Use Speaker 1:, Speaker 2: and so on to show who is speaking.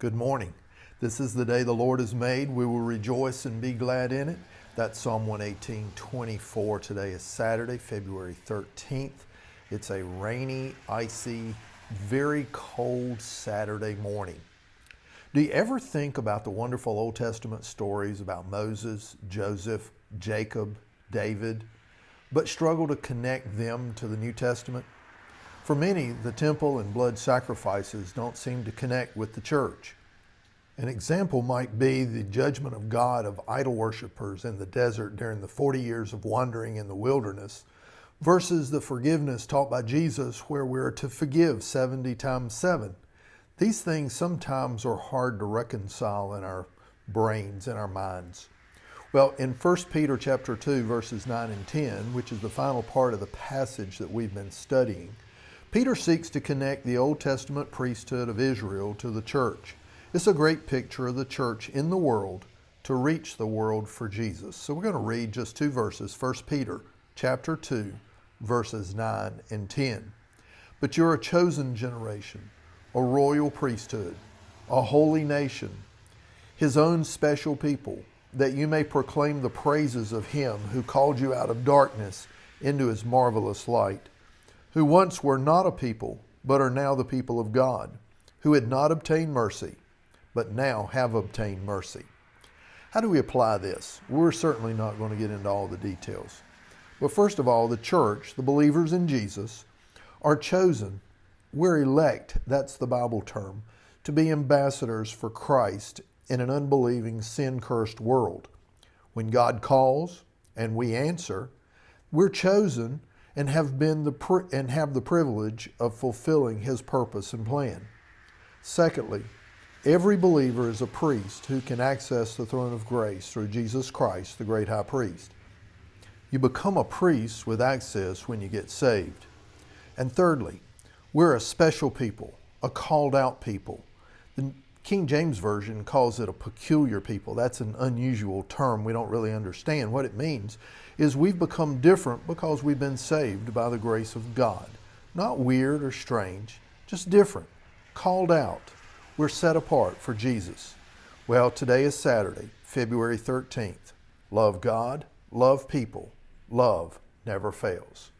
Speaker 1: Good morning. This is the day the Lord has made. We will rejoice and be glad in it. That's Psalm 118:24. Today is Saturday, February 13th. It's a rainy, icy, very cold Saturday morning. Do you ever think about the wonderful Old Testament stories about Moses, Joseph, Jacob, David, but struggle to connect them to the New Testament? For many, the temple and blood sacrifices don't seem to connect with the church. An example might be the judgment of God of idol worshippers in the desert during the 40 years of wandering in the wilderness versus the forgiveness taught by Jesus where we're to forgive 70 times 7. These things sometimes are hard to reconcile in our brains, in our minds. Well, in 1 Peter chapter 2, verses 9 and 10, which is the final part of the passage that we've been studying, Peter seeks to connect the Old Testament priesthood of Israel to the church. It's a great picture of the church in the world to reach the world for Jesus. So we're going to read just two verses, 1 Peter chapter 2, verses 9 and 10. But you're a chosen generation, a royal priesthood, a holy nation, his own special people, that you may proclaim the praises of him who called you out of darkness into his marvelous light, who once were not a people, but are now the people of God, who had not obtained mercy, but now have obtained mercy. How do we apply this? We're certainly not going to get into all the details. But first of all, the church, the believers in Jesus, are chosen. We're elect, that's the Bible term, to be ambassadors for Christ in an unbelieving, sin-cursed world. When God calls and we answer, we're chosen and have the privilege of fulfilling his purpose and plan. Secondly, every believer is a priest who can access the throne of grace through Jesus Christ, the great high priest. You become a priest with access when you get saved. And thirdly, we're a special people, a called out people. The King James Version calls it a peculiar people. That's an unusual term we don't really understand. What it means is we've become different because we've been saved by the grace of God. Not weird or strange, just different, called out. We're set apart for Jesus. Well, today is Saturday, February 13th. Love God, love people, love never fails.